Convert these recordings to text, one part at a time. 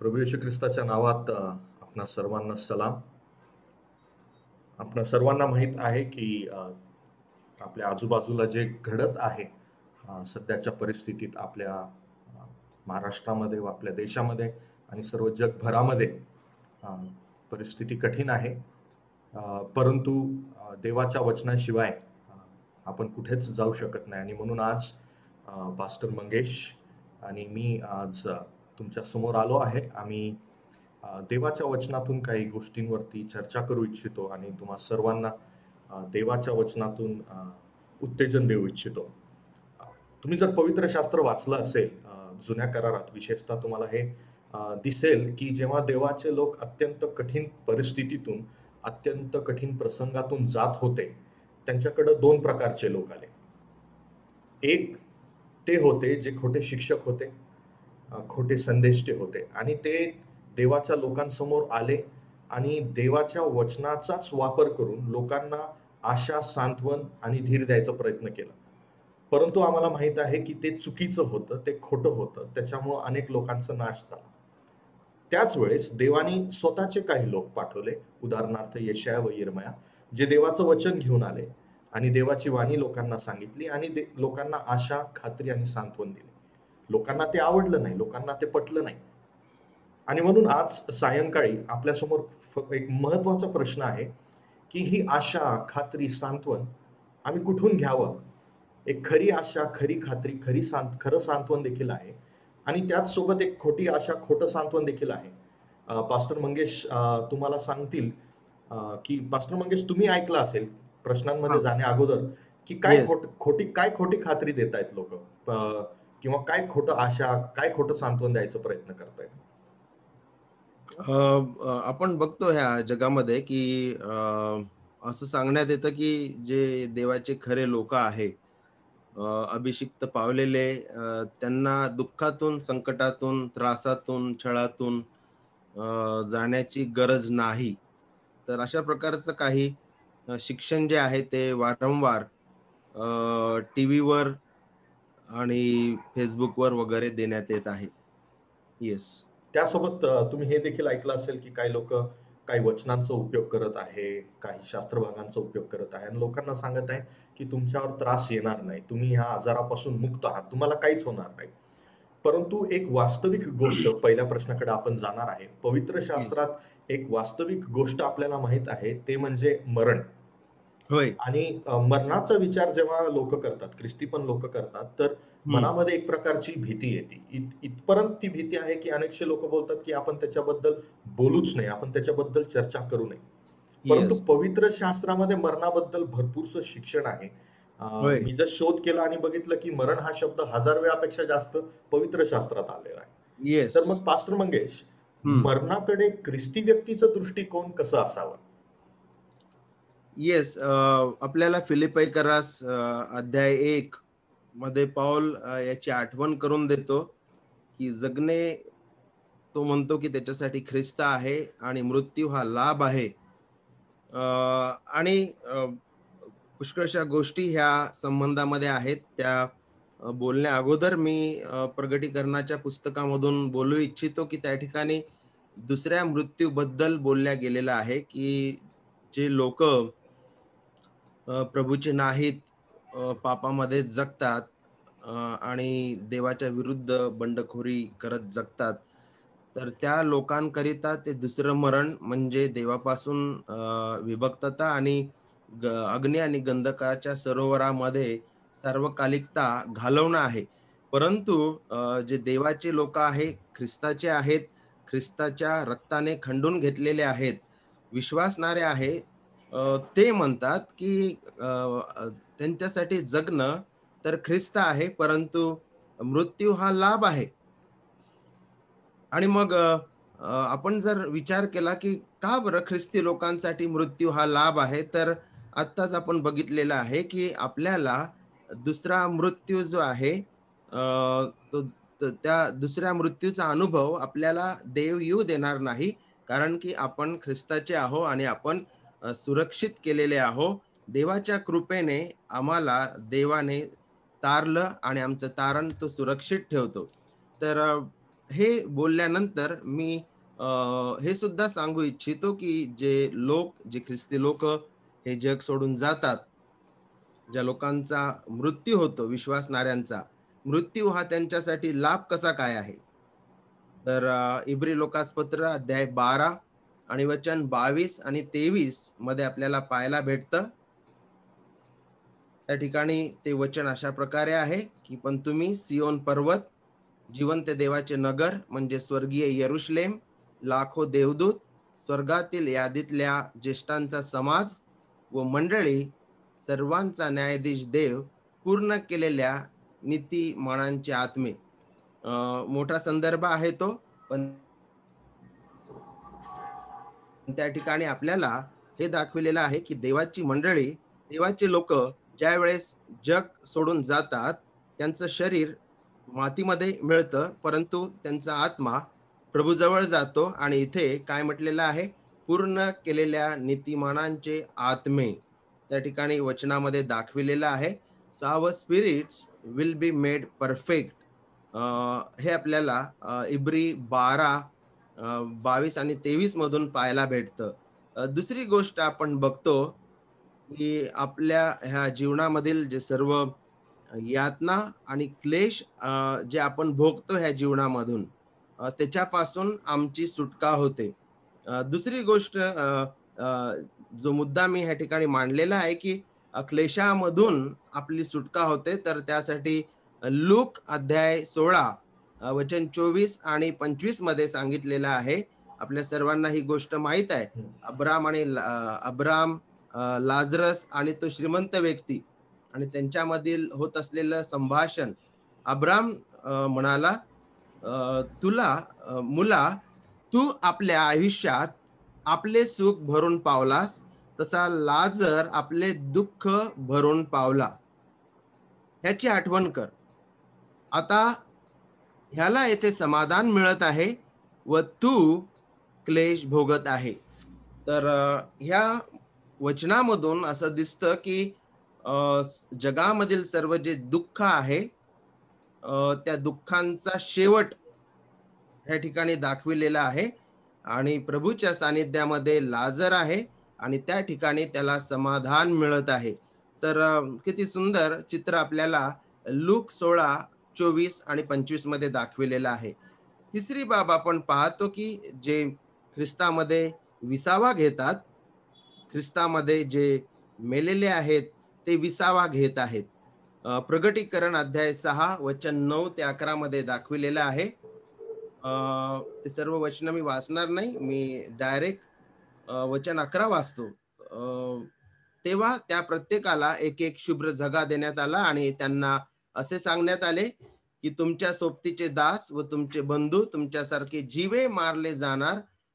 प्रभू येशू ख्रिस्ताच्या नावात आपणा सर्वांना सलाम. आपणा सर्वांना माहीत आहे की आपल्या आजूबाजूला जे घडत आहे सध्याच्या परिस्थितीत आपल्या महाराष्ट्रामध्ये व आपल्या देशामध्ये आणि सर्व जगभरामध्ये अ, परिस्थिती कठीण आहे. परंतु देवाच्या वचनाशिवाय आपण कुठेच जाऊ शकत नाही आणि म्हणून आज पास्टर मंगेश आणि मी आज तुमच्या समोर आलो आहे. आम्ही देवाच्या वचनातून काही गोष्टींवरती चर्चा करू इच्छितो आणि तुम्हा सर्वांना देवाच्या वचनातून उत्तेजन देऊ इच्छितो. अ, तुम्ही जर पवित्र शास्त्र वाचलं असेल जुन्या करारात विशेषतः तुम्हाला हे दिसेल की जेव्हा देवाचे लोक अत्यंत कठीण परिस्थितीतून, अत्यंत कठीण प्रसंगातून जात होते, त्यांच्याकडे 2 प्रकारचे लोक आले. एक ते होते जे खोटे शिक्षक होते, खोटे संदेष्टे होते आणि ते देवाच्या लोकांसमोर आले आणि देवाच्या वचनाचाच वापर करून लोकांना आशा, सांत्वन आणि धीर द्यायचा प्रयत्न केला. परंतु आम्हाला माहीत आहे की ते चुकीचं होतं, ते खोटं होतं. त्याच्यामुळं अनेक लोकांचा नाश झाला. त्याच वेळेस देवाने स्वतःचे काही लोक पाठवले, उदाहरणार्थ यशाया व यिर्मया, जे देवाचं वचन घेऊन आले आणि देवाची वाणी लोकांना सांगितली आणि लोकांना आशा, खात्री आणि सांत्वन दिले. लोकांना ते आवडलं नाही, लोकांना ते पटलं नाही. आणि म्हणून आज सायंकाळी आपल्यासमोर एक महत्त्वाचा प्रश्न आहे, की ही आशा, खात्री, सांत्वन आम्ही कुठून घ्यावं? एक खरी आशा, खरी खात्री, खरं सांत्वन देखील आहे आणि त्याच सोबत एक खोटी आशा, खोटं सांत्वन देखील आहे. पास्टर मंगेश तुम्हाला सांगतील की पास्टर मंगेश तुम्ही ऐकलं असेल प्रश्नांमध्ये हां. जाण्याअगोदर, की येस. काय खोटी खात्री देतायत लोकं? किंवा काय खोटं आशा, काय खोटं सांत्वन द्यायचा प्रयत्न करतायत? अ, आपण बघतो ह्या जगामध्ये, की असं सांगण्यात येतं, की जे देवाचे खरे लोकं आहे, अभिषिक्त पावलेले, त्यांना दुःखातून, संकटातून, त्रासातून, छळातून जाण्याची गरज नाही. तर अशा प्रकारचं काही शिक्षण जे आहे ते वारंवार टीव्हीवर आणि Facebookवर वगैरे देण्यात येत आहे. येस. त्यासोबत तुम्ही हे देखील ऐकलं असेल, की काही लोकं काही वचनांचा उपयोग करत आहे, काही शास्त्रभागांचा उपयोग करत आहे आणि लोकांना सांगत आहे, की तुमच्यावर त्रास येणार नाही. तुम्ही ह्या आजारापासून मुक्त आहात. तुम्हाला काहीच होणार नाही. परंतु एक वास्तविक गोष्ट पहिल्या प्रश्नाकडे आपण जाणार आहे. पवित्र हं. शास्त्रात एक वास्तविक गोष्ट आपल्याला माहीत आहे, ते म्हणजे मरण. होय. आणि मरणाचा विचार जेव्हा लोकं करतात, ख्रिस्ती पण लोकं करतात, तर हं. मनामध्ये एक प्रकारची भीती येते. इथपर्यंत ती भीती आहे, की अनेकसे लोकं बोलतात, की आपण त्याच्याबद्दल बोलूच नाही, आपण त्याच्याबद्दल चर्चा करू नये. परंतु येस. पवित्र शास्त्रामध्ये मरणाबद्दल भरपूरसं शिक्षण आहे. होय. मी जर शोध केला आणि बघितलं, की मरण हा शब्द 1000 वेळापेक्षा जास्त पवित्र शास्त्रात आलेला आहे. येस. तर मग पास्टर मंगेश, हं. मरणाकडे ख्रिस्ती व्यक्तीचा दृष्टिकोन कसा असावा? येस. आपल्याला फिलिप्पीकरास अध्याय 1 मध्ये पाऊल याची आठवण करून देतो, की जगणे तो म्हणतो, की त्याच्यासाठी ख्रिस्त आहे आणि मृत्यू हा लाभ आहे. अ, आणि पुष्कळशा गोष्टी ह्या संबंधामध्ये आहेत. त्या बोलण्या अगोदर मी प्रगटीकरणाच्या पुस्तकामधून बोलू इच्छितो, की त्या ठिकाणी दुसऱ्या मृत्यूबद्दल बोलल्या गेलेलं आहे, की जे लोकं प्रभूचे नाहीत, पापामध्ये जगतात, आणि देवाच्या विरुद्ध बंडखोरी करत जगतात. तर त्या लोकांकरिता ते दुसरं मरण म्हणजे देवापासून विभक्तता आणि अग्नी आणि गंधकाच्या सरोवरामध्ये सार्वकालिकता घालवणं आहे. परंतु जे देवाचे लोकं आहे, ख्रिस्ताचे आहेत, ख्रिस्ताच्या रक्ताने खंडून घेतलेले आहेत, विश्वासणारे आहे, ते म्हणतात, की अ, अ, त्यांच्यासाठी जगणं तर ख्रिस्त आहे, परंतु मृत्यू हा लाभ आहे. आणि मग अ, अ, आपण जर विचार केला, की का बरं ख्रिस्ती लोकांसाठी मृत्यू हा लाभ आहे? तर आत्ताच आपण बघितलेलं आहे, की आपल्याला दुसरा मृत्यू जो आहे, तो त्या दुसऱ्या मृत्यूचा अनुभव आपल्याला देव येऊ देणार नाही. कारण की आपण ख्रिस्ताचे आहो आणि आपण सुरक्षित केलेले आहो. देवाच्या कृपेने आम्हाला देवाने तारलं आणि आमचं तारण तो सुरक्षित ठेवतो. तर हे बोलल्यानंतर मी अ, हे सुद्धा सांगू इच्छितो, की जे ख्रिस्ती लोक हे जग सोडून जातात, ज्या लोकांचा मृत्यू होतो, विश्वासणाऱ्यांचा मृत्यू हा त्यांच्यासाठी लाभ कसा काय आहे? तर इब्री लोकासपत्र अध्याय 12 आणि वचन 22 आणि 23 मध्ये आपल्याला पाहायला भेटतं. त्या ठिकाणी ते वचन अशा प्रकारे आहे, की "पण तुम्ही सियोन पर्वत, जिवंत देवाचे नगर म्हणजे स्वर्गीय यरुशलेम, लाखो देवदूत, स्वर्गातील यादीतल्या ज्येष्ठांचा समाज व मंडळी, सर्वांचा न्यायाधीश देव, पूर्ण केलेल्या नीतिमानांचे आत्मे." अ, मोठा संदर्भ आहे तो, पण त्या ठिकाणी आपल्याला हे दाखविलेलं आहे, की देवाची मंडळी, देवाचे लोकं ज्यावेळेस जग सोडून जातात, त्यांचं शरीर मातीमध्ये मिळतं, परंतु त्यांचा आत्मा प्रभूजवळ जातो आणि इथे काय म्हटलेलं आहे? पूर्ण केलेल्या नीतिमानांचे आत्मे. त्या ठिकाणी वचनामध्ये दाखविलेलं आहे. So our spirits will be made perfect. हे आपल्याला इब्री 12 22 आणि 23 मधून पाहायला भेटतं. दुसरी गोष्ट आपण बघतो, की आपल्या ह्या जीवनामधील जे सर्व यातना आणि क्लेश जे आपण भोगतो ह्या जीवनामधून, त्याच्यापासून आमची सुटका होते. दुसरी गोष्ट अ, जो मुद्दा मी ह्या ठिकाणी मांडलेला आहे, की क्लेशामधून आपली सुटका होते. तर त्यासाठी लूक अध्याय 16 वचन 24 आणि 25 मध्ये सांगितलेलं आहे. आपल्या सर्वांना ही गोष्ट माहीत आहे. हं. अब्राम, लाजरस आणि तो श्रीमंत व्यक्ती आणि त्यांच्यामधील होत असलेलं संभाषण. अब्राम म्हणाला, "तुला मुला, तू आपल्या आयुष्यात आपले सुख भरून पावलास, तसा लाजर आपले दुःख भरून पावला. ह्याची आठवण कर. आता ह्याला येथे समाधान मिळत आहे व तू क्लेश भोगत आहे." तर ह्या वचनामधून असं दिसतं, की जगामधील सर्व जे दुःख आहे, त्या दुःखांचा शेवट ह्या ठिकाणी दाखविलेला आहे आणि प्रभूच्या सानिध्यामध्ये लाजर आहे आणि त्या ठिकाणी त्याला समाधान मिळत आहे. तर किती सुंदर चित्र आपल्याला लूक 16, 24 आणि 25 मध्ये दाखविलेलं आहे. तिसरी बाब आपण पाहतो, की जे ख्रिस्तामध्ये विसावा घेतात, ख्रिस्तामध्ये जे मेलेले आहेत, ते विसावा घेत आहेत. प्रगटीकरण अध्याय 6 वचन 9 ते 11 मध्ये दाखविलेलं आहे. अ, ते सर्व वचनं मी वाचणार नाही. मी डायरेक्ट वचन 11 वाचतो. तेव्हा त्या प्रत्येकाला एक शुभ्र झगा देण्यात आला आणि त्यांना असे सांगण्यात आले, की तुमच्या सोबतीचे दास व तुमचे बंधू तुमच्यासारखे जीवे मारले जाणार,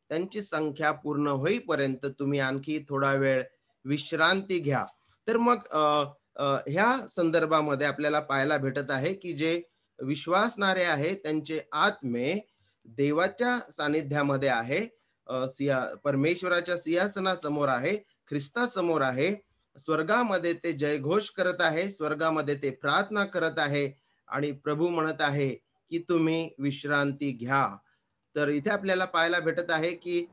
त्यांची संख्या पूर्ण होईपर्यंत तुम्ही आणखी थोडा वेळ विश्रांती घ्या. तर मग अ, अ, ह्या संदर्भामध्ये आपल्याला पाहायला भेटत आहे, की जे विश्वासणारे आहेत, त्यांचे आत्मे देवाच्या सानिध्यामध्ये आहे. परमेश्वराच्या सिंहासनासमोर आहे, ख्रिस्तासमोर आहे. स्वर्गामध्ये ते जयघोष करत आहे, स्वर्गामध्ये ते प्रार्थना करत आहे आणि प्रभू म्हणत आहे, की तुम्ही विश्रांती घ्या. तर इथे आपल्याला पाहायला भेटत आहे, की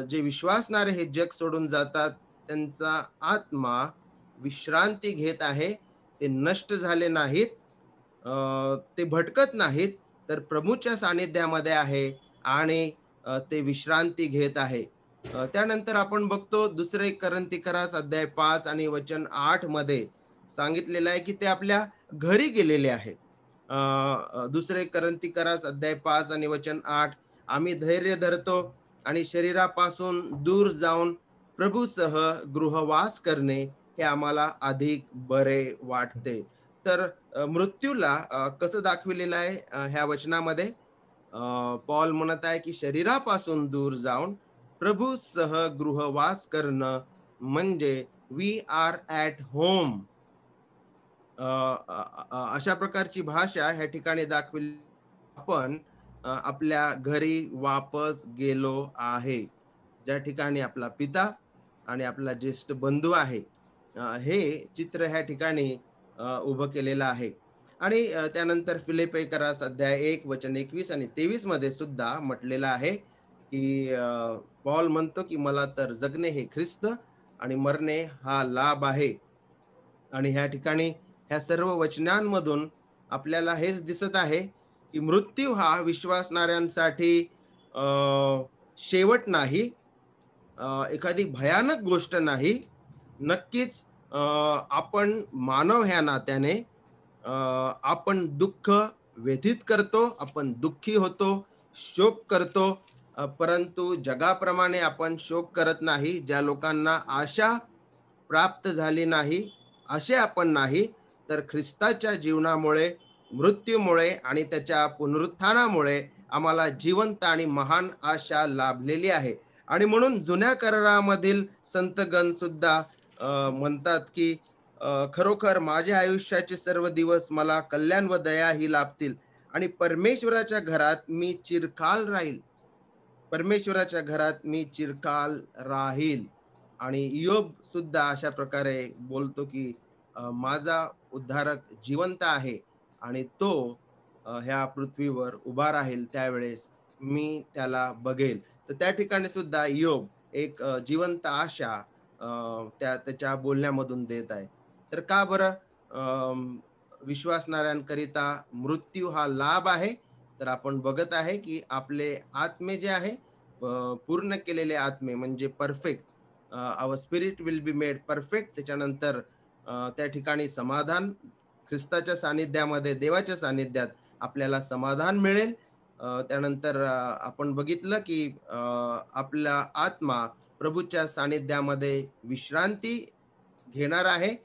जे विश्वासणारे हे जग सोडून जातात, त्यांचा आत्मा विश्रांती घेत आहे. ते नष्ट झाले नाहीत, ते भटकत नाहीत, तर प्रभूच्या सानिध्यामध्ये आहे आणि ते विश्रांती घेत आहे. त्यानंतर आपण बघतो दुसरे करंथीकरास अध्याय 5 आणि वचन 8 मध्ये सांगितलेलं आहे, की ते आपल्या घरी गेलेले आहेत. दुसरे करंथीकरास अध्याय 5 आणि वचन 8, "आम्ही धैर्य धरतो आणि शरीरापासून दूर जाऊन प्रभूसह गृहवास करणे हे आम्हाला अधिक बरे वाटते." तर मृत्यूला कसं दाखविलेलं आहे ह्या वचनामध्ये? पॉल म्हणत आहे, की शरीरापासून दूर जाऊन प्रभूसह गृहवास करणं म्हणजे वी आर ॲट होम. अशा प्रकारची भाषा ह्या ठिकाणी दाखवली. आपण आपल्या घरी वापस गेलो आहे. ज्या ठिकाणी आपला पिता आणि आपला ज्येष्ठ बंधू आहे. हे चित्र ह्या ठिकाणी उभं केलेलं आहे. आणि त्यानंतर फिलिप्पिकरास अध्याय 1 वचन 21 आणि 23 मध्ये सुद्धा म्हटलेलं आहे, की पौल म्हणतो, की मला तर जगणे हे ख्रिस्त आणि मरणे हा लाभ आहे. आणि ह्या ठिकाणी ह्या सर्व वचनांमधून आपल्याला हेच दिसत आहे, की मृत्यू हा विश्वासणाऱ्यांसाठी अ, शेवट नाही, एखादी भयानक गोष्ट नाही. नक्कीच आपण मानव ह्या नात्याने अ, आपण दुःख व्यथित करतो, आपण दुःखी होतो, शोक करतो. परंतु जगाप्रमाणे आपण शोक करत नाही. ज्या लोकांना आशा प्राप्त झाली नाही, असे आपण नाही, तर ख्रिस्ताच्या जीवनामुळे, मृत्यूमुळे आणि त्याच्या पुनरुत्थानामुळे आम्हाला जिवंत आणि महान आशा लाभलेली आहे. आणि म्हणून जुन्या करारामधील संतगण सुद्धा म्हणतात, की खरोखर माझ्या आयुष्याचे सर्व दिवस मला कल्याण व दया ही लाभतील आणि परमेश्वराच्या घरात मी चिरकाल राहील. परमेश्वराच्या घरात मी चिरकाल राहील. आणि इयोब सुद्धा अशा प्रकारे बोलतो, की माझा उद्धारक जिवंत आहे आणि तो ह्या पृथ्वीवर उभा राहील त्यावेळेस मी त्याला बघेल. तर त्या ठिकाणी सुद्धा इयोब एक जिवंत आशा अ, त्याच्या बोलण्यामधून देत आहे. तर का बरं विश्वासणाऱ्यांकरिता मृत्यू हा लाभ आहे? तर आपण बघत आहे, की आपले आत्मे जे आहे पूर्ण केलेले आत्मे म्हणजे perfect, our spirit will be made perfect. त्याच्यानंतर त्या ठिकाणी समाधान ख्रिस्ताच्या सानिध्यामध्ये, देवाच्या सानिध्यात आपल्याला समाधान मिळेल. त्यानंतर आपण बघितलं, की आपला आत्मा प्रभूच्या सानिध्यामध्ये विश्रांती घेणार आहे.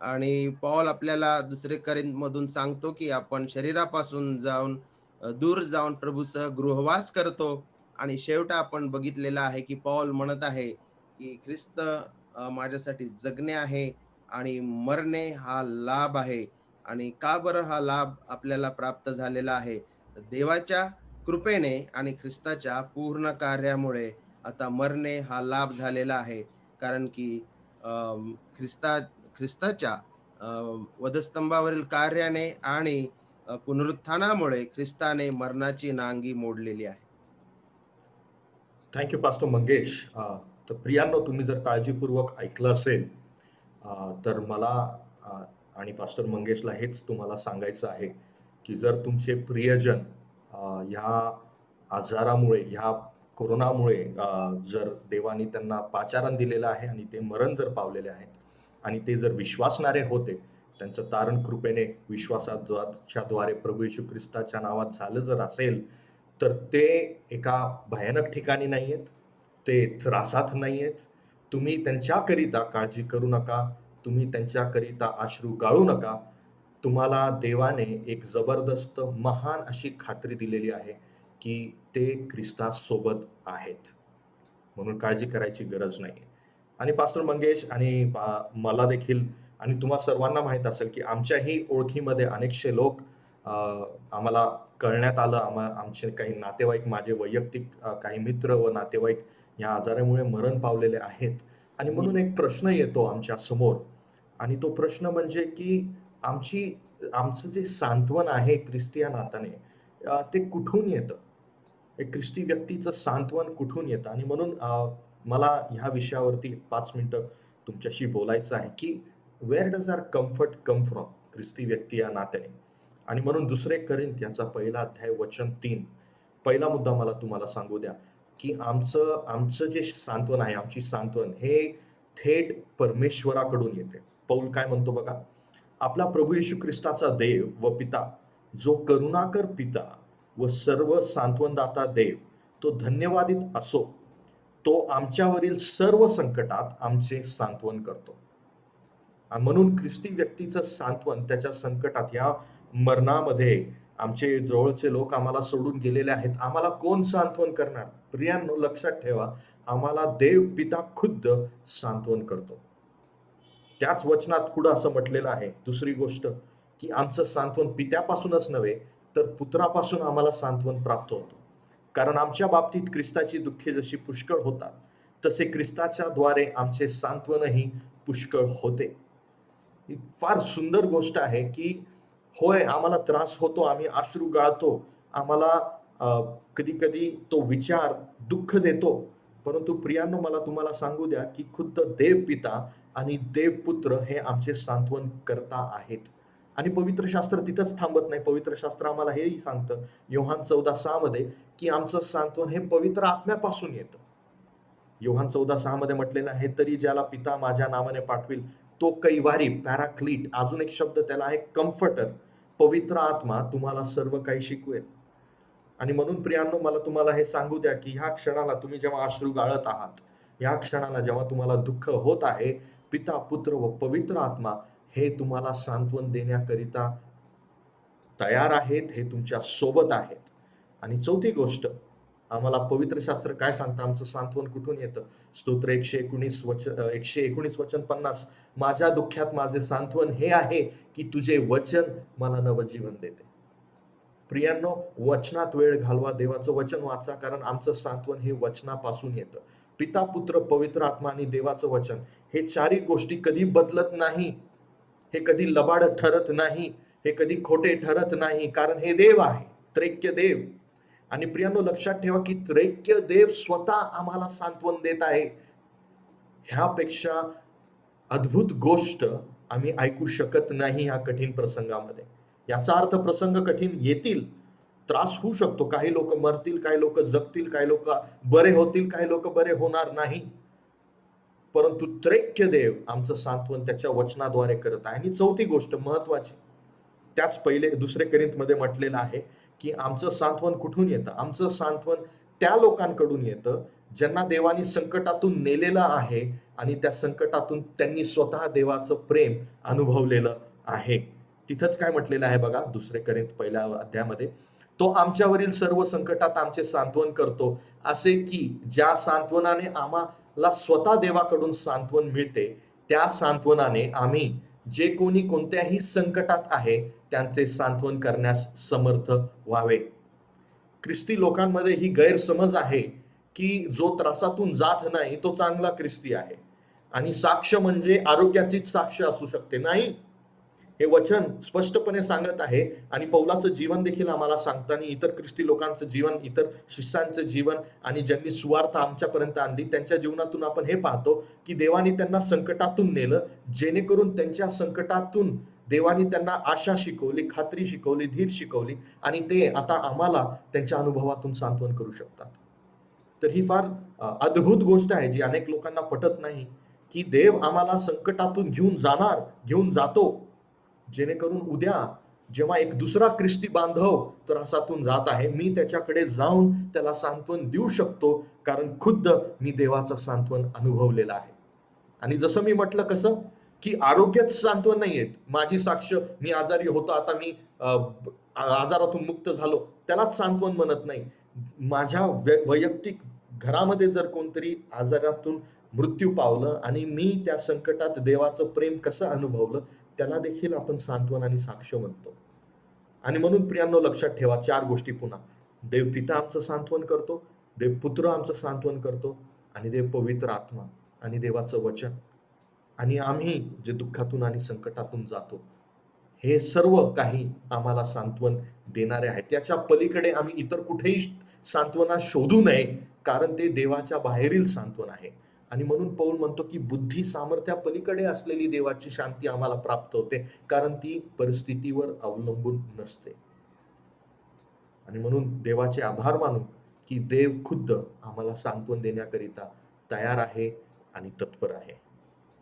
आणि पौल आपल्याला दुसरे कॉरिंथमधून सांगतो, की आपण शरीरापासून जाऊन दूर जाऊन प्रभूसह गृहवास करतो. आणि शेवटा आपण बघितलेलं आहे, की पौल म्हणत आहे, की ख्रिस्त माझ्यासाठी जगणे आहे आणि मरणे हा लाभ आहे. आणि का बरं हा लाभ आपल्याला प्राप्त झालेला आहे? तर देवाच्या कृपेने आणि ख्रिस्ताच्या पूर्ण कार्यामुळे आता मरणे हा लाभ झालेला आहे. कारण की ख्रिस्ता ख्रिस्ताच्या अ, वधस्तंभावरील कार्याने आणि पुनरुत्थानामुळे ख्रिस्ताने मरणाची नांगी मोडलेली आहे. Thank you pastor Mangesh. तर प्रियांनो, तुम्ही जर काळजीपूर्वक ऐकलं असेल, तर मला अ, आणि पास्टर मंगेशला हेच तुम्हाला सांगायचं आहे, की जर तुमचे प्रियजन ह्या आजारामुळे, ह्या कोरोनामुळे जर देवाने त्यांना पाचारण दिलेलं आहे आणि ते मरण जर पावलेले आहेत आणि ते जर विश्वासणारे होते, त्यांचं तारण कृपेने विश्वासाच्या द्वारे प्रभू येशू ख्रिस्ताच्या नावात झालं जर असेल, तर ते एका भयानक ठिकाणी नाही आहेत, ते त्रासात नाही आहेत. तुम्ही त्यांच्याकरिता काळजी करू नका. तुम्ही त्यांच्याकरिता अश्रू गाळू नका. तुम्हाला देवाने एक जबरदस्त महान अशी खात्री दिलेली आहे, की ते ख्रिस्तासोबत आहेत. म्हणून काळजी करायची गरज नाही. आणि पास्टर मंगेश आणि मला देखील आणि तुम्हा सर्वांना माहीत असेल, की आमच्याही ओळखीमध्ये अनेकसे लोक अ, आम्हाला कळण्यात आलं, आमचे काही नातेवाईक, माझे वैयक्तिक काही मित्र व नातेवाईक या आजारामुळे मरण पावलेले आहेत. आणि म्हणून हं. एक प्रश्न येतो आमच्या समोर आणि तो प्रश्न म्हणजे, की आमची आमचं जे सांत्वन आहे ख्रिस्ती या नात्याने, ते कुठून येतं? एक ख्रिस्ती व्यक्तीचं सांत्वन कुठून येतं? आणि म्हणून मला ह्या विषयावरती 5 मिनिटं तुमच्याशी बोलायचं आहे, की where does our comfort come from? ख्रिस्ती व्यक्ती या नात्याने. आणि म्हणून 2 कोरिंथियाचा 1 अध्याय वचन 3, पहिला मुद्दा मला तुम्हाला सांगू द्या, की आमचं आमचं जे सांत्वन आहे, आमची सांत्वन हे थेट परमेश्वराकडून येते. पौल काय म्हणतो बघा, आपला प्रभू येशू ख्रिस्ताचा देव व पिता, जो करुणाकर पिता व सर्व सांत्वनदाता देव, तो धन्यवादित असो. तो आमच्यावरील सर्व संकटात आमचे सांत्वन करतो. आणि म्हणून ख्रिस्ती व्यक्तीचं सांत्वन त्याच्या संकटात, या मरणामध्ये आमचे जवळचे लोक आम्हाला सोडून गेलेले आहेत. आम्हाला कोण सांत्वन करणार? प्रियांनो, लक्षात ठेवा, आम्हाला देव पिता खुद्द सांत्वन करतो. त्याच वचनात पुढं असं म्हटलेलं आहे, दुसरी गोष्ट, की आमचं सांत्वन पित्यापासूनच नव्हे, तर पुत्रापासून आम्हाला सांत्वन प्राप्त होतं. कारण आमच्या बाबतीत ख्रिस्ताची दुःखे जशी पुष्कळ होतात, तसे ख्रिस्ताच्या द्वारे आमचे सांत्वनही पुष्कळ होते. ही फार सुंदर गोष्ट आहे, की होय, आम्हाला त्रास होतो, आम्ही अश्रू गाळतो, आम्हाला कधी-कधी तो विचार दुःख देतो. परंतु प्रियांनो, मला तुम्हाला सांगू द्या, की खुद्द देवपिता आणि देवपुत्र हे आमचे सांत्वन करता आहेत. आणि पवित्र शास्त्र तिथंच थांबत नाही. पवित्र शास्त्र आम्हाला हेही सांगतं, योहान 14:6 मध्ये, की आमचं सांत्वन हे पवित्र आत्म्यापासून येतं. योहान 14:6 मध्ये म्हटलेलं आहे, तरी ज्याला पिता माझ्या नावाने पाठविल, तो कैवारी, पॅराक्लीट, अजून एक शब्द त्याला आहे कम्फर्टर, पवित्र आत्मा तुम्हाला सर्व काही शिकवेल. आणि म्हणून प्रियांनो, मला तुम्हाला हे सांगू द्या, की ह्या क्षणाला तुम्ही जेव्हा अश्रू गाळत आहात, ह्या क्षणाला जेव्हा तुम्हाला दुःख होत आहे, पिता, पुत्र व पवित्र आत्मा हे तुम्हाला सांत्वन देण्याकरिता तयार आहेत, हे तुमच्या सोबत आहेत. आणि चौथी गोष्ट, आम्हाला पवित्र शास्त्र काय सांगतं, आमचं सांत्वन कुठून येतं? स्तोत्र 119 वचन 50, माझ्या दुःखात माझे सांत्वन हे आहे, की तुझे वचन मला नवजीवन देते. प्रियांनो, वचनात वेळ घालवा, देवाचं वचन वाचा, कारण आमचं सांत्वन हे वचनापासून येतं. पिता, पुत्र, पवित्र आत्मा आणि देवाचं वचन हे चारही गोष्टी कधी बदलत नाही. हे कधी लबाड ठरत नाही, हे कधी खोटे ठरत नाही, कारण हे देव आहे, त्रैक्य देव. आणि प्रियांनो, लक्षात ठेवा, की त्रैक्य देव स्वतः आम्हाला सांत्वन देत आहे. ह्यापेक्षा अद्भुत गोष्ट आम्ही ऐकू शकत नाही ह्या कठीण प्रसंगामध्ये. याचा अर्थ प्रसंग कठीण येतील, त्रास होऊ शकतो, काही लोक मरतील, काही लोक जगतील, काही लोक बरे होतील, काही लोक बरे होणार नाही. परंतु त्रैक्य देव आमचं सांत्वन त्याच्या वचनाद्वारे करत आहे. आणि चौथी गोष्ट महत्वाची, त्याच पहिले 2 कोरिंथमध्ये म्हटलेलं आहे, की आमचं सांत्वन कुठून येतं? आमचं सांत्वन त्या लोकांकडून येतं ज्यांना देवाने संकटातून नेलेलं आहे आणि त्या संकटातून त्यांनी स्वतः देवाचं प्रेम अनुभवलेलं आहे. तिथंच काय म्हटलेलं आहे बघा, 2 कोरिंथ पहिल्या अध्यायामध्ये, तो आमच्यावरील सर्व संकटात आमचे सांत्वन करतो, असे की ज्या सांत्वनाने आम्हाला स्वतः देवाकडून सांत्वन मिळते, त्या सांत्वनाने आम्ही जे कोणी कोणत्याही संकटात आहे त्यांचे सांत्वन करण्यास समर्थ व्हावे. ख्रिस्ती लोकांमध्ये ही गैरसमज आहे, की जो त्रासातून जात नाही तो चांगला ख्रिस्ती आहे. आणि साक्ष म्हणजे आरोग्याचीच साक्ष असू शकते. नाही, हे वचन स्पष्टपणे सांगत आहे. आणि पौलाचं जीवन देखील आम्हाला सांगताना, इतर ख्रिस्ती लोकांचं जीवन, इतर शिष्यांचं जीवन आणि ज्यांनी सुवार्थ आमच्यापर्यंत आणली त्यांच्या जीवनातून आपण हे पाहतो, की देवाने त्यांना संकटातून नेलं, जेणेकरून त्यांच्या संकटातून देवाने त्यांना आशा शिकवली, खात्री शिकवली, धीर शिकवली, आणि ते आता आम्हाला त्यांच्या अनुभवातून सांत्वन करू शकतात. तर ही फार अद्भुत गोष्ट आहे, जी अनेक लोकांना पटत नाही, की देव आम्हाला संकटातून घेऊन जातो, जेणेकरून उद्या जेव्हा एक दुसरा ख्रिस्ती बांधव त्रासातून जात आहे, मी त्याच्याकडे जाऊन त्याला सांत्वन देऊ शकतो, कारण खुद्द मी देवाचं सांत्वन अनुभवलेलं आहे. आणि जसं मी म्हटलं, कसं की आरोग्यात सांत्वन नाही येत. माझी साक्ष, मी आजारी होतो, आता मी आजारातून मुक्त झालो, त्यालाच सांत्वन म्हणत नाही. माझ्या वैयक्तिक घरामध्ये जर कोणतरी आजारातून मृत्यू पावलं आणि मी त्या संकटात देवाचं प्रेम कसं अनुभवलं, त्याला देखील आपण सांत्वन आणि साक्ष म्हणतो. आणि म्हणून प्रियांनो, लक्षात ठेवा 4 गोष्टी पुन्हा. देव पिता आमचं सांत्वन करतो, देव पुत्र आमचं सांत्वन करतो, आणि देव पवित्र आत्मा आणि देवाचं वचन. आणि आम्ही जे दुःखातून आणि संकटातून जातो, हे सर्व काही आम्हाला सांत्वन देणारे आहेत. त्याच्या पलीकडे आम्ही इतर कुठेही सांत्वना शोधू नये, कारण ते देवाच्या बाहेरील सांत्वन आहे. आणि म्हणून पौल म्हणतो, की बुद्धी सामर्थ्या पलीकडे असलेली देवाची शांती आम्हाला प्राप्त होते, कारण ती परिस्थितीवर अवलंबून नसते. आणि म्हणून देवाचे आभार मानू, की देव खुद्द आम्हाला सांत्वन देण्याकरिता तयार आहे आणि तत्पर आहे.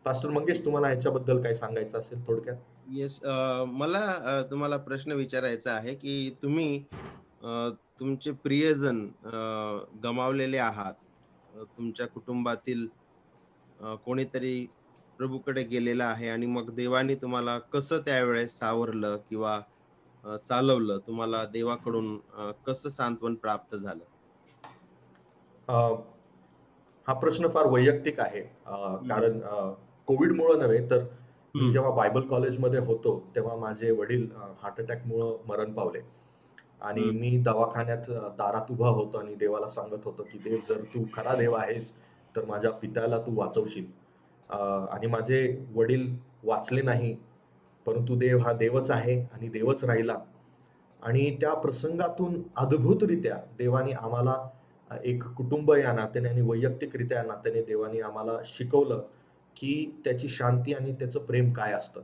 पास्टर मंगेश, तुम्हाला ह्याच्याबद्दल काय सांगायचं असेल थोडक्यात? येस. मला तुम्हाला प्रश्न विचारायचा आहे, की तुम्ही तुमचे प्रियजन गमावलेले आहात. तुमच्या कुटुंबातील कोणीतरी प्रभूकडे गेलेलं आहे आणि मग देवाने तुम्हाला कसं त्यावेळेस सावरलं किंवा चालवलं? तुम्हाला देवाकडून कसं सांत्वन प्राप्त झालं? अ, हा प्रश्न फार वैयक्तिक आहे. हं, कारण कोविडमुळं नव्हे, तर मी हं, जेव्हा बायबल कॉलेजमध्ये होतो, तेव्हा माझे वडील हार्ट अटॅकमुळं मरण पावले. आणि हं. मी दवाखान्यात दारात उभा होतो आणि देवाला सांगत होतो, की देव, जर तू खरा देव आहेस, तर माझ्या पित्याला तू वाचवशील. आणि माझे वडील वाचले नाही. परंतु देव हा देवच आहे आणि देवच राहिला. आणि त्या प्रसंगातून अद्भुतरित्या देवाने आम्हाला एक कुटुंब या नात्याने आणि वैयक्तिकरित्या या नात्याने देवाने आम्हाला शिकवलं, की त्याची शांती आणि त्याचं प्रेम काय असतं.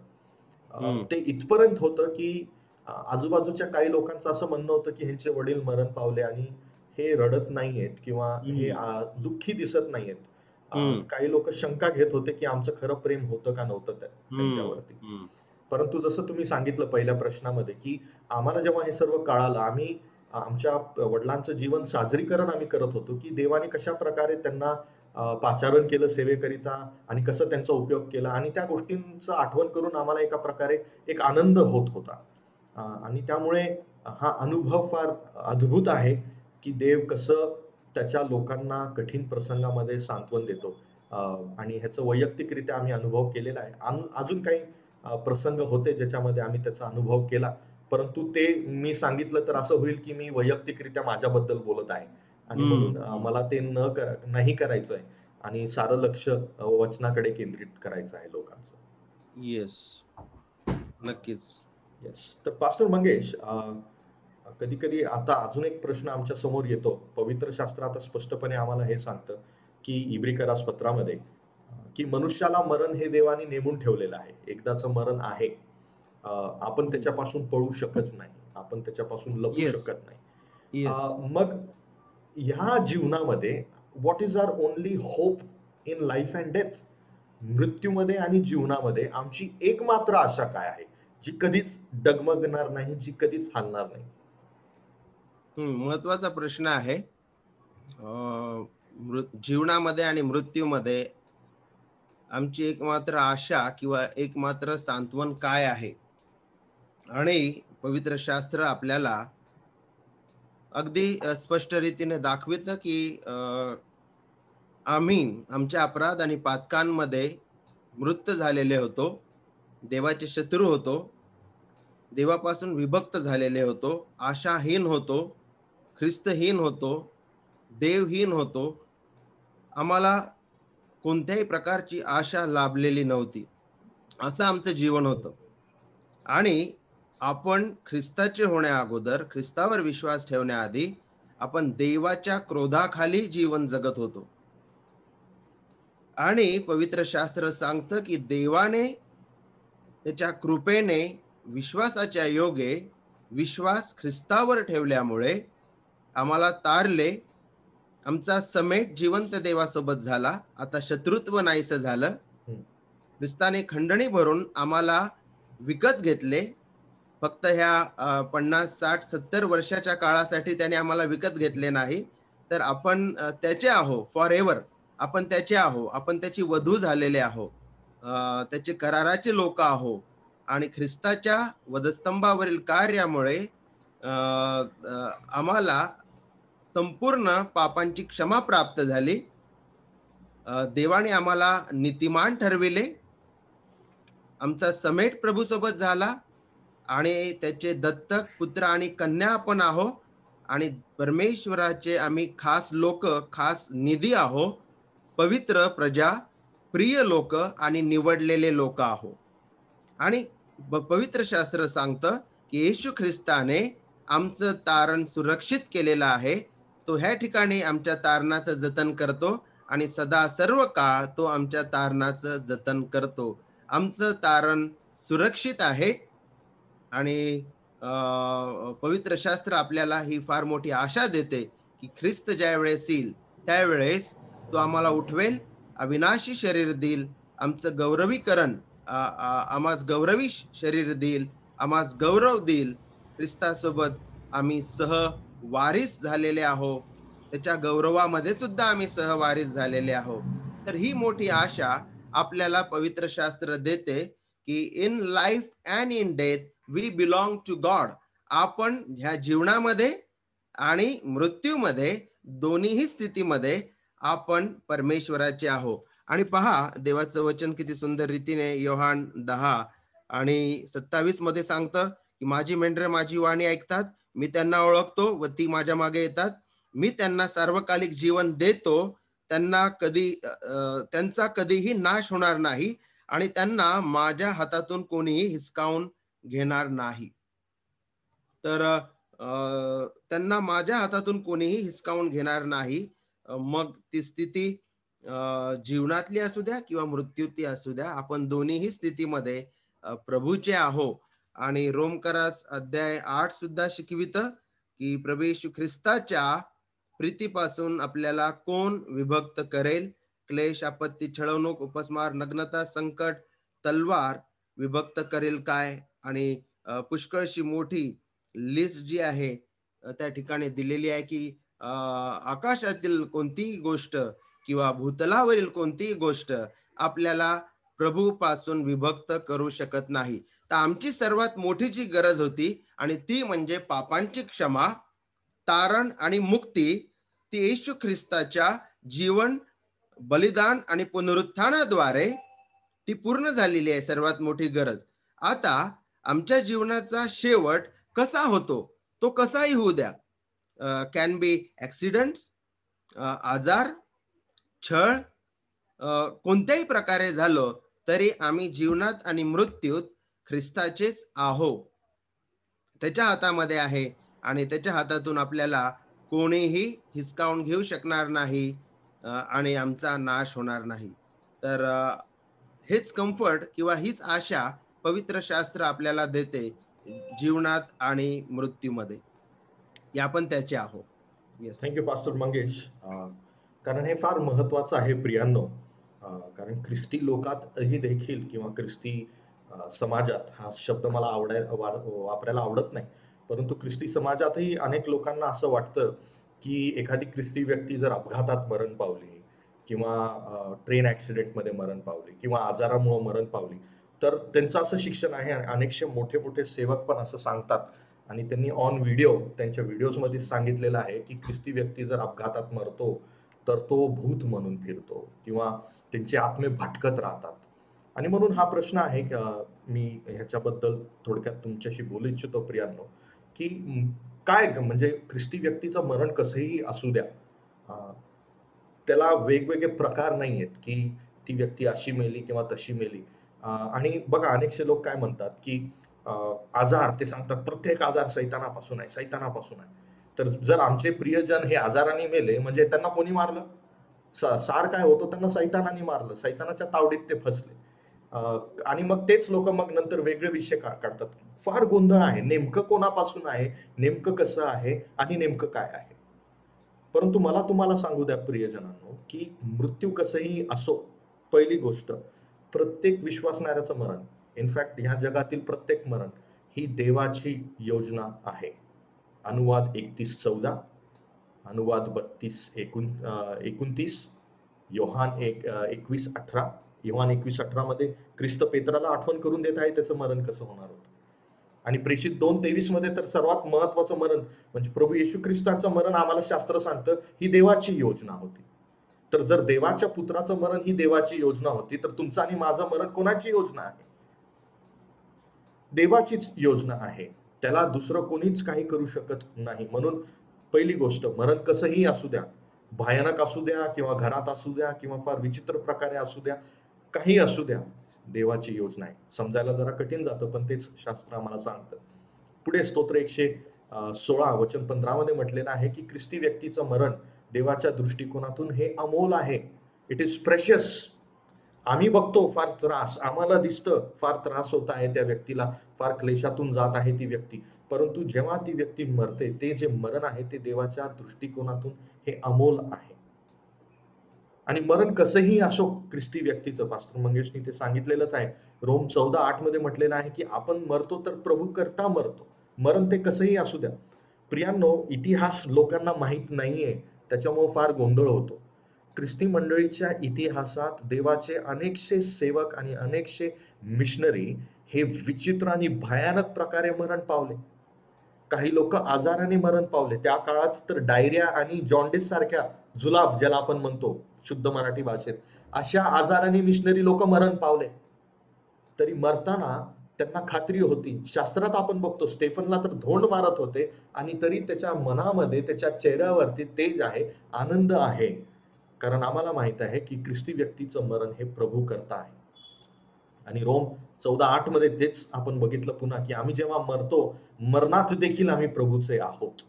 हं, ते इथपर्यंत होतं, की आजूबाजूच्या काही लोकांचं असं म्हणणं होतं, की ह्यांचे वडील मरण पावले आणि हे रडत नाहीयेत किंवा हे हं, दुःखी दिसत नाहीयेत. हं, काही लोकं शंका घेत होते, की आमचं खरं प्रेम होतं का नव्हतं हं, त्यांच्यावरती. हं, परंतु जसं तुम्ही सांगितलं पहिल्या प्रश्नामध्ये, की आम्हाला जेव्हा हे सर्व कळालं, आम्ही आमच्या वडिलांचं जीवन साजरीकरण आम्ही करत होतो, की देवाने कशाप्रकारे त्यांना पाचारण केलं सेवेकरिता आणि कसं त्यांचा उपयोग केला आणि त्या गोष्टींचं आठवण करून आम्हाला एका प्रकारे एक आनंद होत होता. आणि त्यामुळे हा अनुभव फार अद्भुत आहे, की देव कसं त्याच्या लोकांना कठीण प्रसंगामध्ये सांत्वन देतो. अ, आणि ह्याचं वैयक्तिकरित्या आम्ही अनुभव केलेला आहे. अजून काही प्रसंग होते ज्याच्यामध्ये आम्ही त्याचा अनुभव केला. परंतु ते मी सांगितलं तर असं होईल, की मी वैयक्तिकरित्या माझ्याबद्दल बोलत आहे आणि हं, म्हणून हं. मला ते नाही करायचं आहे आणि सारं लक्ष वचनाकडे केंद्रित करायचं आहे लोकांचं. येस, नक्कीच. येस. तर पास्टर मंगेश, कधी-कधी आता अजून एक प्रश्न आमच्या समोर येतो. पवित्र शास्त्र आता स्पष्टपणे आम्हाला हे सांगतं, की इब्री पत्रामध्ये, की मनुष्याला मरण हे देवाने नेमून ठेवलेलं आहे. एकदाचं मरण आहे. अ, आपण हं. त्याच्यापासून पळू शकत नाही. आपण त्याच्यापासून लपू येस, शकत नाही. येस. मग ह्या जीवनामध्ये what is our only hope in life and death? मृत्यूमध्ये आणि जीवनामध्ये आमची एकमात्र आशा काय आहे? जी कधीच डगमगणार नाही, जी कधीच हालणार नाही. महत्वाचा प्रश्न आहे. जीवनामध्ये आणि मृत्यूमध्ये आमची एकमात्र आशा किंवा एकमात्र सांत्वन काय आहे? आणि पवित्र शास्त्र आपल्याला अगदी स्पष्ट रीतीने दाखवितं, की आम्ही आमच्या अपराध आणि पातकांमध्ये मृत झालेले होतो. देवाचे शत्रू होतो. देवापासून विभक्त झालेले होतो. आशाहीन होतो. ख्रिस्तहीन होतो. देवहीन होतो. आम्हाला कोणत्याही प्रकारची आशा लाभलेली नव्हती. असं आमचं जीवन होतं. आणि आपण ख्रिस्ताचे होण्या अगोदर, ख्रिस्तावर विश्वास ठेवण्याआधी आपण देवाच्या क्रोधाखाली जीवन जगत होतो. आणि पवित्र शास्त्र सांगतं, की देवाने त्याच्या कृपेने विश्वासाच्या योगे विश्वास ख्रिस्तावर ठेवल्यामुळे आम्हाला तारले. आमचा समेट जिवंत देवासोबत झाला. आता शत्रुत्व नाहीसं झालं. हं. ख्रिस्ताने खंडणी भरून आम्हाला विकत घेतले. फक्त ह्या 50, 60, 70 वर्षाच्या काळासाठी त्याने आम्हाला विकत घेतले नाही. तर आपण त्याचे आहो फॉरएव्हर. आपण त्याचे आहो. आपण त्याची वधू झालेले आहो. त्याचे कराराचे लोकं आहो आणि ख्रिस्ताच्या वधस्तंभावरील कार्यामुळे आम्हाला संपूर्ण पापांची क्षमा प्राप्त झाली. देवाने आम्हाला नीतिमान ठरविले. आमचा समेट प्रभूसोबत झाला आणि त्याचे दत्तक पुत्र आणि कन्या आपण आहो आणि परमेश्वराचे आम्ही खास लोक, खास निधी आहो, पवित्र प्रजा, प्रिय लोक आणि निवडलेले लोक आहो. आणि पवित्र शास्त्र सांगतं, की येशू ख्रिस्ताने आमचं तारण सुरक्षित केलेलं आहे. तो ह्या ठिकाणी आमच्या तारणाचं जतन करतो आणि सदा सर्व काळ तो आमच्या तारणाचं जतन करतो. आमचं तारण सुरक्षित आहे आणि पवित्र शास्त्र आपल्याला ही फार मोठी आशा देते, की ख्रिस्त ज्यावेळेस येईल, त्यावेळेस तो आम्हाला उठवेल, अविनाशी शरीर देईल, आमचं गौरवीकरण आम्हास गौरवी शरीर देईल, आम्हास गौरव देईल. ख्रिस्तासोबत आम्ही सहवारीस झालेले आहोत. त्याच्या गौरवामध्ये सुद्धा आम्ही सहवारीस झालेले आहोत. तर ही मोठी आशा आपल्याला पवित्र शास्त्र देते, की in life and in death we belong to God. आपण ह्या जीवनामध्ये आणि मृत्यूमध्ये दोन्हीही स्थितीमध्ये आपण परमेश्वराचे आहोत. आणि पहा देवाचं वचन किती सुंदर रीतीने योहान 10 आणि 27 मध्ये सांगतं, की माझी मेंढरे माझी वाणी ऐकतात, मी त्यांना ओळखतो व ती माझ्या मागे येतात. मी त्यांना सार्वकालिक जीवन देतो. त्यांना त्यांचा कधीही नाश होणार नाही आणि त्यांना माझ्या हातातून कोणीही हिसकावून घेणार नाही. तर त्यांना माझ्या हातातून कोणीही हिसकावून घेणार नाही. मग ती स्थिती जीवनातली असू द्या किंवा मृत्यूतली असू द्या, आपण दोन्हीही स्थितीमध्ये प्रभूचे आहो. आणि रोमकरास अध्याय 8 सुद्धा शिकवितं, की प्रभू येशू ख्रिस्ताच्या प्रीतीपासून आपल्याला कोण विभक्त करेल? क्लेश, आपत्ती, छळवणूक, उपस्मार, नग्नता, संकट, तलवार विभक्त करेल काय? आणि पुष्कळशी मोठी लिस्ट जी आहे त्या ठिकाणी दिलेली आहे, की आकाशातील कोणतीही गोष्ट किंवा भूतलावरील कोणतीही गोष्ट आपल्याला प्रभूपासून विभक्त करू शकत नाही. तर आमची सर्वात मोठी जी गरज होती आणि ती म्हणजे पापांची क्षमा, तारण आणि मुक्ती, ती येशू ख्रिस्ताच्या जीवन, बलिदान आणि पुनरुत्थानाद्वारे ती पूर्ण झालेली आहे सर्वात मोठी गरज. आता आमच्या जीवनाचा शेवट कसा होतो? तो कसाही होऊ द्या. कॅन बी ॲक्सिडेंट्स, आजार, छळ, कोणत्याही प्रकारे झालं तरी आम्ही जीवनात आणि मृत्यूत ख्रिस्ताचेच आहो. त्याच्या हातामध्ये आहे आणि त्याच्या हातातून आपल्याला कोणीही हिसकावून घेऊ शकणार नाही आणि आमचा नाश होणार नाही. तर हेच कम्फर्ट किंवा हीच आशा पवित्र शास्त्र आपल्याला देते जीवनात आणि मृत्यूमध्ये, की आपण त्याचे आहो. येस. Thank you pastor Mangesh. कारण हे फार महत्वाचं आहे प्रियांनो. कारण ख्रिस्ती लोकातही देखील किंवा ख्रिस्ती समाजात, हा शब्द मला वापरायला आवडत नाही, परंतु ख्रिस्ती समाजातही अनेक लोकांना असं वाटतं की एखादी ख्रिस्ती व्यक्ती जर अपघातात मरण पावली किंवा ट्रेन ॲक्सिडेंटमध्ये मरण पावली किंवा आजारामुळे मरण पावली, तर त्यांचं असं शिक्षण आहे. अनेकशे मोठे मोठे सेवक पण असं सांगतात आणि त्यांनी ऑन व्हिडिओ त्यांच्या व्हिडिओजमध्ये सांगितलेलं आहे की ख्रिस्ती व्यक्ती जर अपघातात मरतो तर तो भूत म्हणून फिरतो किंवा त्यांचे आत्मे भटकत राहतात. आणि म्हणून हा प्रश्न आहे की मी ह्याच्याबद्दल थोडक्यात तुमच्याशी बोलू इच्छितो प्रियांनो, की काय म्हणजे ख्रिस्ती व्यक्तीचं मरण कसंही असू द्या, त्याला वेगवेगळे प्रकार नाही आहेत की ती व्यक्ती अशी मेली किंवा तशी मेली. आणि बघा अनेकसे लोक काय म्हणतात की आजार, ते सांगतात प्रत्येक आजार सैतानापासून आहे, सैतानापासून आहे. तर जर आमचे प्रियजन हे आजाराने मेले म्हणजे त्यांना कोणी मारलं? सार काय होतो, त्यांना सैतानाने मारलं, सैतानाच्या तावडीत ते फसले. आणि मग तेच लोक मग नंतर वेगळे विषय काढतात. फार गोंधळ आहे, नेमकं कोणापासून आहे, नेमकं कसं आहे आणि नेमकं काय आहे. परंतु मला तुम्हाला सांगू द्या प्रियजनांनो, की मृत्यू कसंही असो, पहिली गोष्ट, प्रत्येक विश्वासणाऱ्याचं मरण, इनफॅक्ट ह्या जगातील प्रत्येक मरण ही देवाची योजना आहे. अनुवाद 31:14, अनुवाद 32:29, योहान 21:18. योहान 21:18 मध्ये ख्रिस्त पेत्राला आठवण करून देत आहे त्याचं मरण कसं होणार होतं. आणि प्रेषित 2:23 मध्ये तर सर्वात महत्वाचं मरण म्हणजे प्रभू येशू ख्रिस्ताचं मरण आम्हाला शास्त्र सांगतं ही देवाची योजना होती. तर जर देवाच्या पुत्राचं मरण ही देवाची योजना होती, तर तुमचं आणि माझं मरण कोणाची योजना आहे? देवाचीच योजना आहे. त्याला दुसरं कोणीच काही करू शकत नाही. म्हणून पहिली गोष्ट, मरण कसंही असू द्या, भयानक असू द्या किंवा घरात असू द्या किंवा फार विचित्र प्रकारे असू द्या, काही असू द्या, देवाची योजना आहे. समजायला जरा कठीण जातं, पण तेच शास्त्र आम्हाला सांगतं. पुढे स्तोत्र 116 वचन 15 मध्ये म्हटलेलं आहे की ख्रिस्ती व्यक्तीचं मरण देवाच्या दृष्टिकोनातून हे अमोल आहे. It is precious. आम्ही बघतो फार त्रास, आम्हाला दिसतं फार त्रास होत आहे त्या व्यक्तीला, फार क्लेशातून जात आहे ती व्यक्ती, परंतु जेव्हा ती व्यक्ती मरते, ते जे मरण आहे ते देवाच्या दृष्टिकोनातून हे अमोल आहे. आणि मरण कसंही असो ख्रिस्ती व्यक्तीचं, पास्टर मंगेशनी ते सांगितलेलंच आहे. रोम 14:8 मध्ये म्हटलेलं आहे की आपण मरतो तर प्रभू करता मरतो. मरण ते कसंही असू द्या. प्रियांनो, इतिहास लोकांना माहीत नाहीये, त्याच्यामुळे फार गोंधळ होतो. ख्रिस्ती मंडळीच्या इतिहासात देवाचे अनेकशे सेवक आणि अनेकशे मिशनरी हे विचित्र आणि भयानक प्रकारे मरण पावले. काही लोक आजाराने मरण पावले. त्या काळात तर डायरिया आणि जॉन्डिस सारख्या जुलाब, ज्याला आपण म्हणतो शुद्ध मराठी भाषेत, अशा आजाराने मिशनरी लोक मरण पावले. तरी मरताना त्यांना खात्री होती. शास्त्रात आपण बघतो स्टेफनला तर धोंड मारत होते आणि तरी त्याच्या मनामध्ये, त्याच्या चेहऱ्यावरती तेज आहे, आनंद आहे. कारण आम्हाला माहित आहे की ख्रिस्ती व्यक्तीचं मरण हे प्रभू करता आहे. आणि रोम 14:8 मध्ये तेच आपण बघितलं पुन्हा, की आम्ही जेव्हा मरतो, मरणात देखील आम्ही प्रभूचे आहोत.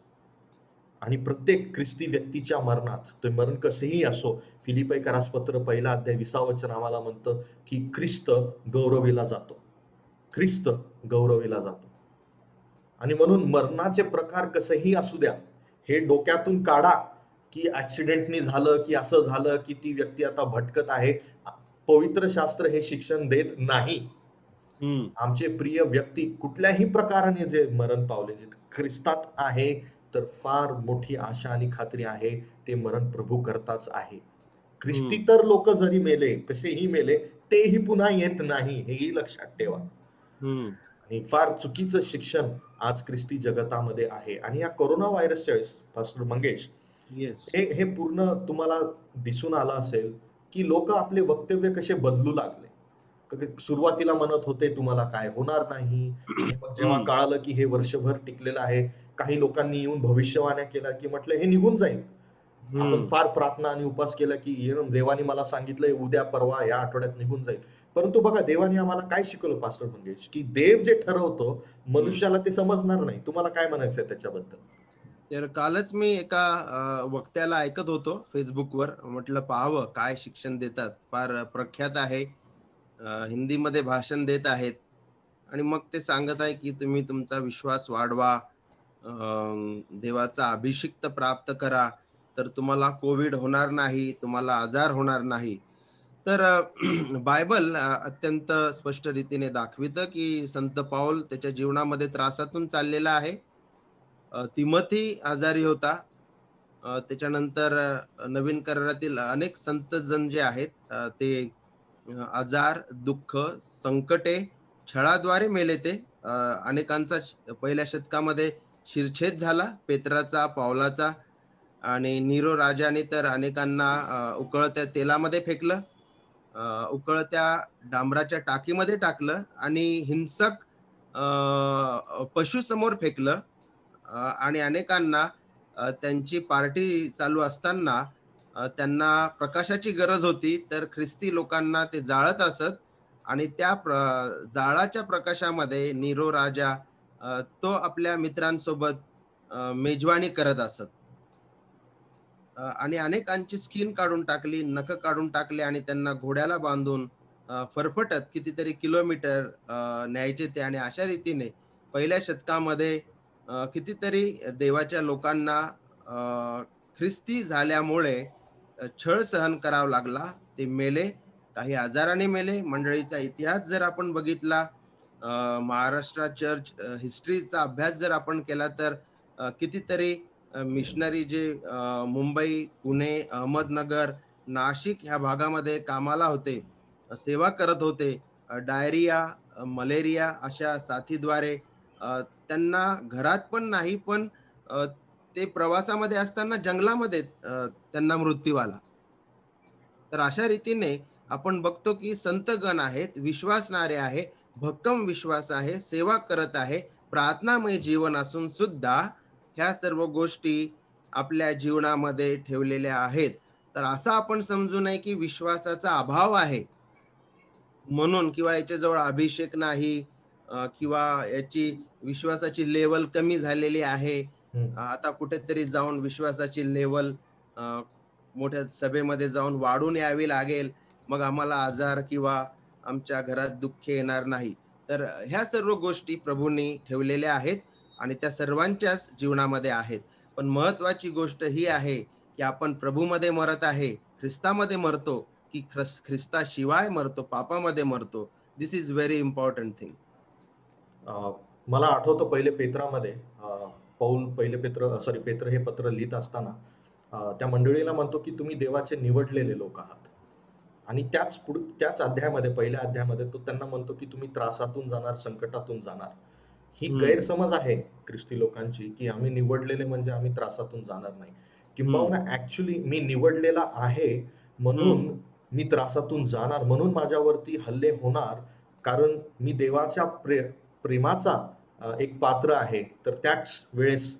आणि प्रत्येक ख्रिस्ती व्यक्तीच्या मरणात, ते मरण कसेही असो, फिलिप्पीकरास पत्र 1 अध्याय 20 वचन आम्हाला म्हणतं, की ख्रिस्त गौरविला जातो. ख्रिस्त गौरविला जातो. आणि म्हणून मरणाचे प्रकार कसेही असू द्या, हे डोक्यातून काढा, की ॲक्सिडेंटनी झालं, की असं झालं, की ती व्यक्ती आता भटकत आहे. पवित्र शास्त्र हे शिक्षण देत नाही. हं, आमचे प्रिय व्यक्ती कुठल्याही प्रकाराने जे मरण पावले, जे ख्रिस्तात आहे, तर फार मोठी आशा आणि खात्री आहे, ते मरण प्रभू करताच आहे. ख्रिस्ती हं, तर लोक जरी मेले, कसेही मेले, तेही पुन्हा येत नाही, हेही लक्षात ठेवा. हं. आणि फार चुकीचं शिक्षण आज ख्रिस्ती जगतामध्ये आहे. आणि या कोरोना व्हायरसच्या वेळेस पास्टर मंगेश, येस. हे हे पूर्ण तुम्हाला दिसून आलं असेल, की लोकं आपले वक्तव्य कसे बदलू लागले. सुरुवातीला म्हणत होते तुम्हाला काय होणार नाही आणि मग जेव्हा हं, कळालं, की हे वर्षभर टिकलेलं आहे, काही लोकांनी येऊन भविष्यवाण्या केल्या, की म्हटलं हे निघून जाईल. आपण हं. फार प्रार्थना आणि उपवास केला, की देवाने मला सांगितलंय उद्या, परवा, या आठवड्यात निघून जाईल. परंतु बघा देवाने आम्हाला काय शिकवलं पास्टर मंगेश, की देव जे ठरवतो, हं. मनुष्याला ते समजणार नाही. तुम्हाला काय म्हणायचंय त्याच्याबद्दल? तर कालच मी एका वक्त्याला ऐकत होतो Facebookवर. म्हटलं पाहावं काय शिक्षण देतात. फार प्रख्यात आहे. हिंदीमध्ये भाषण देत आहेत आणि मग ते सांगत आहे, की तुम्ही तुमचा विश्वास वाढवा. देवाचा अभिषिक्त प्राप्त करा, तर तुम्हाला कोव्हिड होणार नाही, तुम्हाला आजार होणार नाही. तर बायबल अत्यंत स्पष्ट रीतीने दाखवितं, की संत पाऊल त्याच्या जीवनामध्ये त्रासातून चाललेला आहे. तिमोथी आजारी होता. त्याच्यानंतर नवीन करारातील अनेक संत जण जे आहेत ते आजार, दुःख, संकटे, छळाद्वारे मेले ते. अनेकांचा पहिल्या शतकामध्ये शिरच्छेद झाला, पेत्राचा, पावलाचा आणि नीरो राजाने तर अनेकांना उकळत्या तेलामध्ये फेकलं, उकळत्या डांबराच्या टाकीमध्ये टाकलं आणि हिंसक पशुसमोर फेकलं. आणि अनेकांना त्यांची पार्टी चालू असताना त्यांना प्रकाशाची गरज होती, तर ख्रिस्ती लोकांना ते जाळत असत आणि त्या जाळाच्या प्रकाशामध्ये नीरो राजा तो आपल्या मित्रांसोबत मेजवानी करत असत. आणि अनेकांची स्किन काढून टाकली, नखं काढून टाकले आणि त्यांना घोड्याला बांधून फरफटत कितीतरी किलोमीटर न्यायचे ते आणि अशा रीतीने पहिल्या शतकामध्ये कितीतरी देवाच्या लोकांना अ, ख्रिस्ती झाल्यामुळे छळ सहन करावा लागला. ते मेले, काही आजाराने मेले. मंडळीचा इतिहास जर आपण बघितला, महाराष्ट्र चर्च हिस्ट्रीचा अभ्यास जर आपण केला, तर कितीतरी मिशनरी जे मुंबई, पुणे, अहमदनगर, नाशिक ह्या भागामध्ये कामाला होते, सेवा करत होते. डायरिया, मलेरिया अशा साथीद्वारे त्यांना घरात पण नाही, पण अ, ते प्रवासामध्ये असताना जंगलामध्ये त्यांना मृत्यू आला. तर अशा रीतीने आपण बघतो, की संतगण आहेत, विश्वासणारे आहे, भक्कम विश्वास आहे, सेवा करत आहे, प्रार्थनामय जीवन असून सुद्धा ह्या सर्व गोष्टी आपल्या जीवनामध्ये ठेवलेल्या आहेत. तर असं आपण समजू नये, की विश्वासाचा अभाव आहे म्हणून किंवा याच्याजवळ अभिषेक नाही किंवा याची विश्वासाची लेव्हल कमी झालेली आहे. हं. आता कुठेतरी जाऊन विश्वासाची लेव्हल मोठ्या सभेमध्ये जाऊन वाढून यावी लागेल. मग आम्हाला आजार किंवा आमच्या घरात दुःख येणार नाही. तर ह्या सर्व गोष्टी प्रभूंनी ठेवलेल्या आहेत आणि त्या सर्वांच्याच जीवनामध्ये आहेत. पण महत्त्वाची गोष्ट ही आहे, की आपण प्रभूमध्ये मरत आहे, ख्रिस्तामध्ये मरतो, की ख्रिस्ताशिवाय मरतो, पापामध्ये मरतो. This is very important thing. Uh, मला आठवतं पहिले पेत्रामध्ये पौल पहिले पेत्र हे पत्र लिहीत असताना त्या मंडळीला म्हणतो, की तुम्ही देवाचे निवडलेले लोक आहात. आणि त्याच अध्यायामध्ये, पहिल्या अध्यायामध्ये तो त्यांना म्हणतो, की तुम्ही त्रासातून जाणार, संकटातून जाणार. ही हं, गैरसमज आहे ख्रिस्ती लोकांची, की आम्ही निवडलेले म्हणजे आम्ही त्रासातून जाणार नाही. हं, किंबहुना ॲक्चुअली मी निवडलेला आहे हं, म्हणून मी त्रासातून जाणार, म्हणून माझ्यावरती हल्ले होणार, कारण मी देवाच्या प्रेमाचा एक पात्र आहे. तर त्याच वेळेस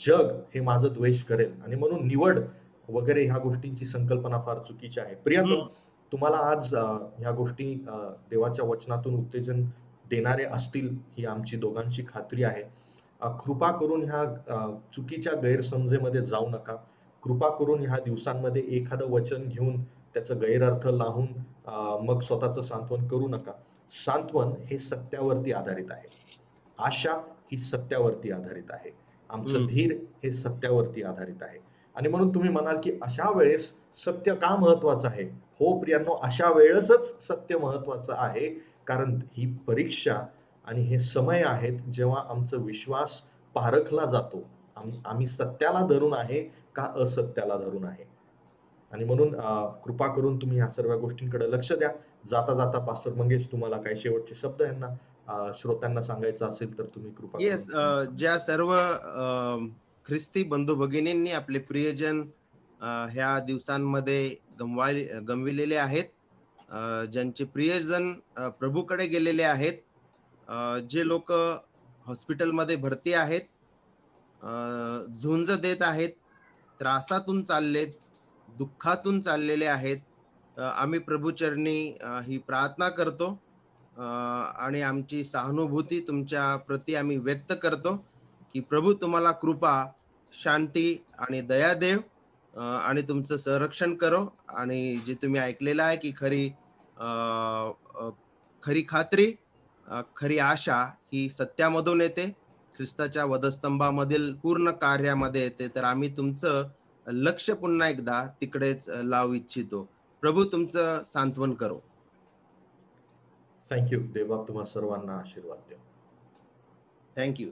जग हे माझं द्वेष करेल आणि म्हणून निवड वगैरे ह्या गोष्टींची संकल्पना फार चुकीची आहे. प्रियतो, हं. तुम्हाला आज ह्या गोष्टी देवाच्या वचनातून उत्तेजन देणारे असतील ही आमची दोघांची खात्री आहे. कृपा करून ह्या चुकीच्या गैरसमजेमध्ये जाऊ नका. कृपा करून ह्या दिवसांमध्ये एखादं वचन घेऊन त्याचा गैरअर्थ लावून मग स्वतःचं सांत्वन करू नका. सांत्वन हे सत्यावरती आधारित आहे. आशा ही सत्यावरती आधारित आहे. आमचं धीर हे सत्यावरती आधारित आहे. आणि म्हणून तुम्ही म्हणाल, की अशा वेळेस सत्य का महत्वाचं आहे? हो प्रियांनो, अशा वेळेसच सत्य महत्वाचं आहे. कारण ही परीक्षा आणि हे समय आहेत जेव्हा आमचा विश्वास पारखला जातो. आम्ही सत्याला धरून आहे का असत्याला धरून आहे? आणि म्हणून कृपा करून तुम्ही ह्या सर्व गोष्टींकडे लक्ष द्या. जाता पास्टर मंगेश, तुम्हाला काही शेवटचे शब्द यांना श्रोत्यांना सांगायचं असेल तर तुम्ही कृपा येस, करून ज्या सर्व ख्रिस्ती बंधू भगिनींनी आपले प्रियजन ह्या दिवसांमध्ये गमविलेले आहेत, ज्यांचे प्रियजन प्रभूकडे गेलेले आहेत, जे लोक हॉस्पिटलमध्ये भरती आहेत, झुंज देत आहेत, त्रासातून चाललेत, दुःखातून चाललेले आहेत, आम्ही प्रभूचरणी ही प्रार्थना करतो, आणि आमची सहानुभूती तुमच्या प्रती आम्ही व्यक्त करतो, की प्रभू तुम्हाला कृपा, शांती आणि दया देव, आणि तुमचं संरक्षण करो. आणि जे तुम्ही ऐकलेलं आहे, की अ, अ, खरी खात्री, खरी आशा ही सत्यामधून येते, ख्रिस्ताच्या वधस्तंभामधील पूर्ण कार्यामध्ये येते. तर आम्ही तुमचं लक्ष पुन्हा एकदा तिकडेच लावू इच्छितो. प्रभू तुमचं सांत्वन करो. Thank you. देव तुम्हा सर्वांना आशीर्वाद द्या. Thank you.